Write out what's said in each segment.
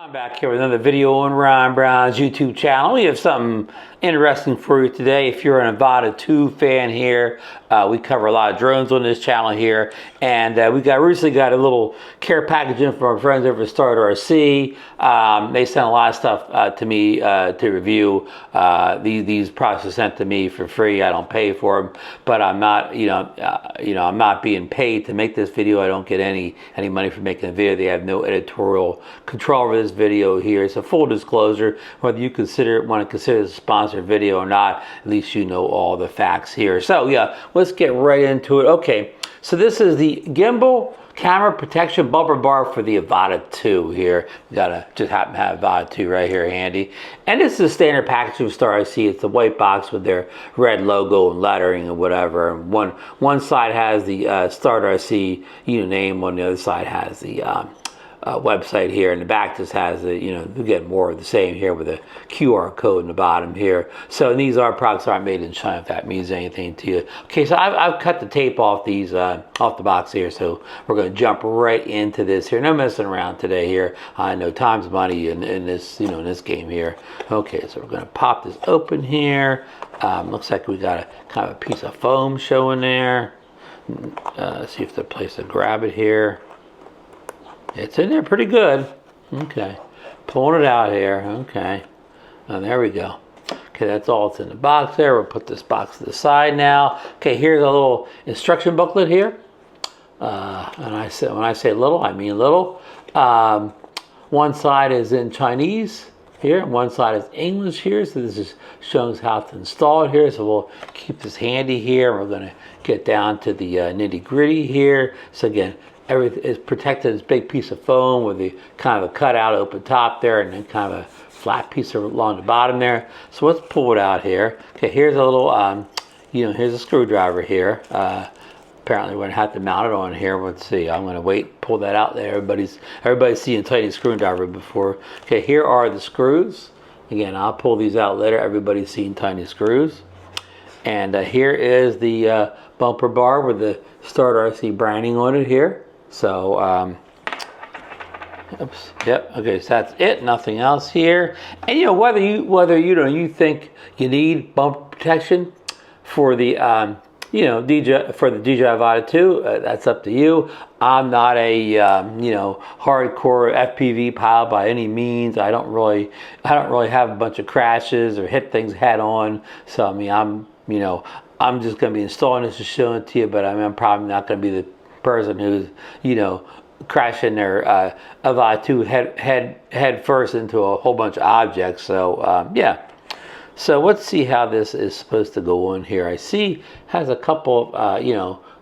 I'm back here with another video on Ryan Brown's YouTube channel. We have something interesting for you today. If you're an Avata 2 fan here, we cover a lot of drones on this channel here, and we recently got a little care package in from our friends over at StartRC. They sent a lot of stuff to me to review. These products are sent to me for free. I don't pay for them, but I'm not, I'm not being paid to make this video. I don't get any money for making the video. They have no editorial control over this video here. It's a full disclosure. Whether you want to consider this a sponsored video or not, at least you know all the facts here. So yeah, let's get right into it. Okay, so this is the gimbal camera protection bumper bar for the Avata 2 here. We just happen to have Avata 2 right here handy. And this is a standard package of StartRC. It's the white box with their red logo and lettering and whatever. And one side has the StartRC name, on the other side has the website here, and the back just has the, you get more of the same here with a QR code in the bottom here. So these products aren't made in China, if that means anything to you. Okay, so I've cut the tape off these off the box here, so we're going to jump right into this here. No messing around today here. I know time's money in this in this game here. Okay, so we're going to pop this open here. Looks like we got a kind of a piece of foam showing there. See if there's a place to grab it here. It's in there pretty good. Okay, pulling it out here. Okay, and there we go. Okay, that's all that's in the box there. We'll put this box to the side now. Okay, here's a little instruction booklet here. And when I say little, I mean little. One side is in Chinese here, and one side is English here. So this is showing us how to install it here. So we'll keep this handy here. We're going to get down to the nitty gritty here. So again, everything is protected. This big piece of foam with the kind of a cutout open top there, and then kind of a flat piece along the bottom there. So let's pull it out here. Okay, here's a little, here's a screwdriver here. Apparently we're gonna have to mount it on here. Let's see. I'm gonna pull that out there. Everybody's seeing tiny screwdriver before. Okay, here are the screws. Again, I'll pull these out later. Everybody's seen tiny screws. And here is the bumper bar with the StartRC branding on it here. So, oops, yep, okay, so that's it, nothing else here. And whether you think you need bumper protection for the DJI Avata 2, that's up to you. I'm not a hardcore FPV pilot by any means. I don't really have a bunch of crashes or hit things head on. So I mean, I'm just going to be installing this and showing it to you, but I'm probably not going to be the person who's crashing their Avata 2 head first into a whole bunch of objects. So yeah, so let's see how this is supposed to go on here. I see has a couple of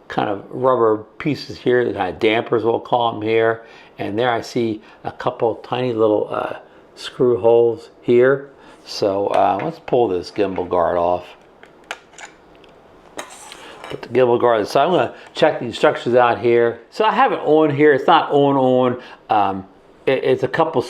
kind of rubber pieces here, the kind of dampers we'll call them here, and there I see a couple tiny little screw holes here. So let's pull this gimbal guard off. Put the gimbal guard. So I'm going to check the instructions out here. So I have it on here. It's not on. It's a couple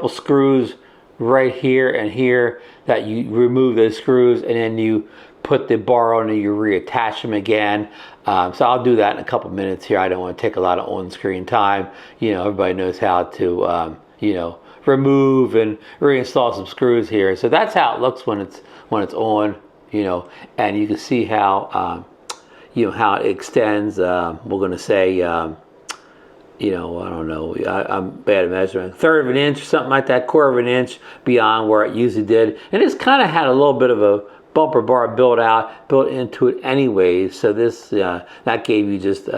screws right here and here that you remove those screws, and then you put the bar on and you reattach them again. So I'll do that in a couple minutes here. I don't want to take a lot of on-screen time. Everybody knows how to remove and reinstall some screws here. So that's how it looks when it's on. And you can see how how it extends. We're going to say, I don't know, I'm bad at measuring, 1/3 of an inch, something like that, 1/4 of an inch beyond where it usually did. And it's kind of had a little bit of a bumper bar built into it anyways. So this, that gave you just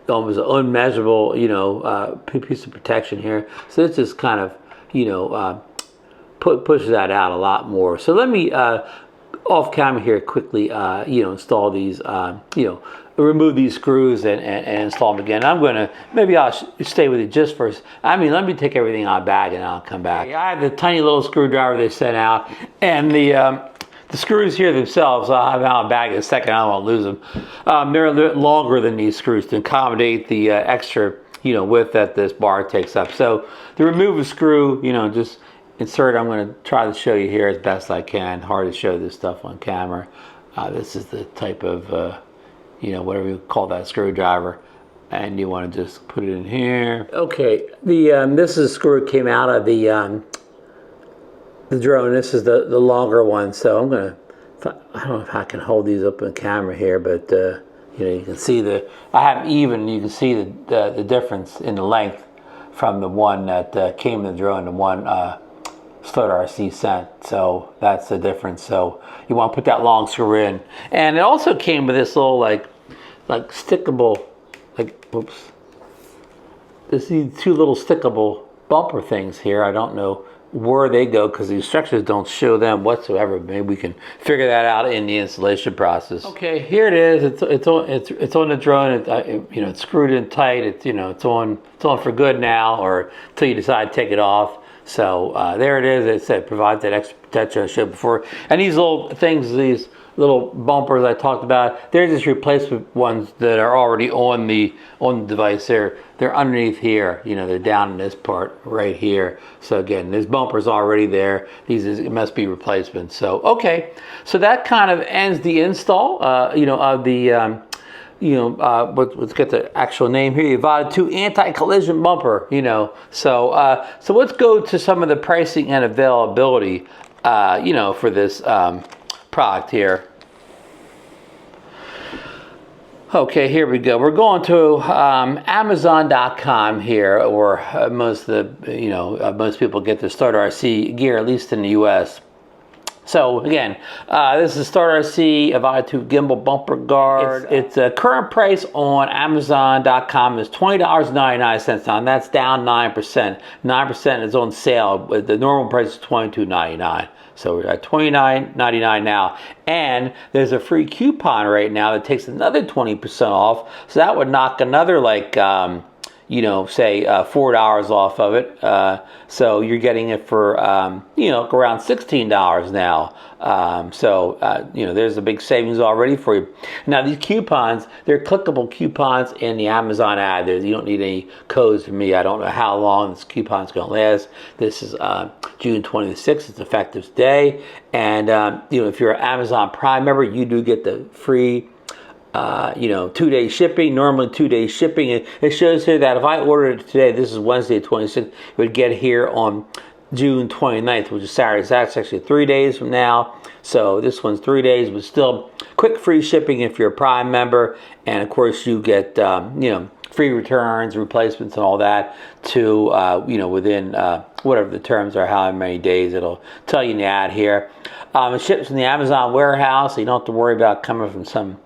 almost an unmeasurable, piece of protection here. So this just kind of, pushes that out a lot more. So let me, off camera here quickly, install these, remove these screws and install them again. Maybe I'll stay with it just first. Let me take everything out of the bag and I'll come back. I have the tiny little screwdriver they sent out, and the screws here themselves, I'll have them out of the bag in a second. I don't want to lose them. They're a little bit longer than these screws to accommodate the extra, width that this bar takes up. So to remove a screw, just insert. I'm going to try to show you here as best I can. Hard to show this stuff on camera. This is the type of, whatever you call that screwdriver. and you want to just put it in here. Okay, this is screw came out of the drone. This is the longer one, so I'm gonna. I don't know if I can hold these up on camera here, but you know, you can see you can see the difference in the length from the one that came in the drone, the one StartRC sent. So that's the difference. So you want to put that long screw in, and it also came with this little like stickable, whoops. There's these two little stickable bumper things here. I don't know where they go because the instructions don't show them whatsoever. Maybe we can figure that out in the installation process. Okay, here it is. It's on the drone. You know, it's screwed in tight. It's on for good now, or until you decide to take it off. So there it is. It said provides that extra protection I showed before. And these little things, these little bumpers I talked about, they're just replacement ones that are already on the device. They're underneath here. You know, they're down in this part right here. So again, there's bumpers already there. It must be replacements. So okay, so that kind of ends the install. You know, of the let's get the actual name here. Avata 2 anti-collision bumper. You know, so let's go to some of the pricing and availability. You know, for this product here. Okay, here we go. We're going to Amazon.com here, where most people get their StartRC gear, at least in the U.S. So again, this is StartRC Avata 2 Gimbal Bumper Guard. Its current price on Amazon.com is $20.99. Now that's down 9%. 9% is on sale. The normal price is $22.99. So we're at $29.99 now, and there's a free coupon right now that takes another 20% off. So that would knock another say $4 off of it. So you're getting it for around $16 now. There's a big savings already for you. Now these coupons, they're clickable coupons in the Amazon ad. You don't need any codes from me. I don't know how long this coupon's going to last. This is June 26th. It's effective today. And if you're an Amazon Prime member, you do get the free 2-day shipping, normally 2-day shipping. It shows here that if I ordered it today, this is Wednesday 26th, it would get here on June 29th, which is Saturday. So that's actually 3 days from now. So this one's 3 days, but still quick free shipping if you're a Prime member. And of course you get, free returns, replacements, and all that to, within whatever the terms are, how many days it'll tell you in the ad here. It ships from the Amazon warehouse, so you don't have to worry about coming from some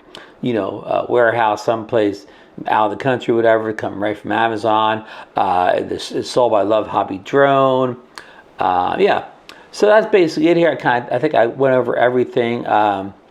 warehouse someplace out of the country, whatever, coming right from Amazon. It's sold by Love Hobby Drone. So that's basically it here. I think I went over everything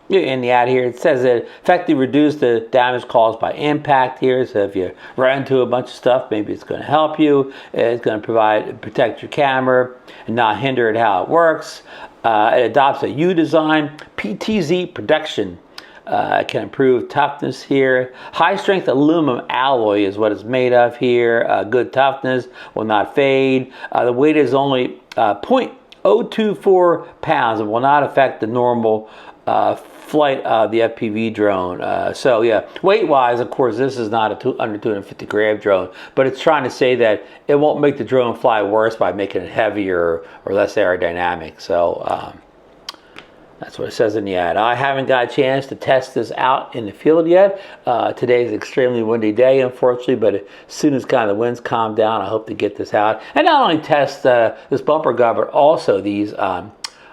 in the ad here. It says that effectively reduce the damage caused by impact here. So if you run into a bunch of stuff, maybe it's going to help you. It's going to protect your camera and not hinder it how it works. It adopts a U design, PTZ protection. Can improve toughness here. High strength aluminum alloy is what it's made of here. Good toughness, will not fade. The weight is only 0.024 pounds. It will not affect the normal flight of the FPV drone. Weight wise, of course, this is not under 250 gram drone, but it's trying to say that it won't make the drone fly worse by making it heavier or less aerodynamic. So that's what it says in the ad. I haven't got a chance to test this out in the field yet. Today's an extremely windy day, unfortunately, but as soon as kind of the winds calm down, I hope to get this out. And not only test this bumper guard, but also these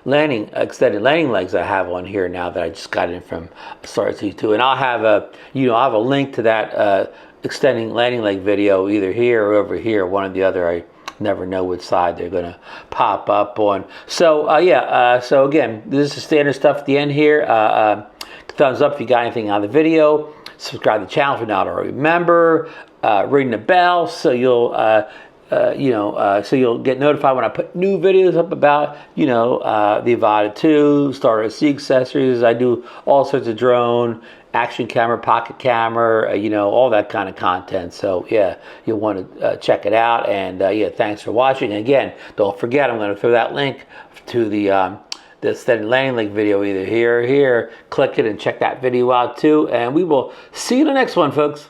extended landing legs I have on here now that I just got in from StartRC 2. And I'll have a link to that extending landing leg video either here or over here, one or the other. I never know which side they're going to pop up on. So so again, this is standard stuff at the end here. Thumbs up if you got anything on the video. Subscribe to the channel if you're not already a member. Ring the bell so you'll get notified when I put new videos up about the Avata 2, StartRC accessories. I do all sorts of drone, action camera, pocket camera, all that kind of content. So yeah, you'll want to check it out. And thanks for watching. And again, don't forget, I'm going to throw that link to the extended landing leg video either here or here. Click it and check that video out too. And we will see you in the next one, folks.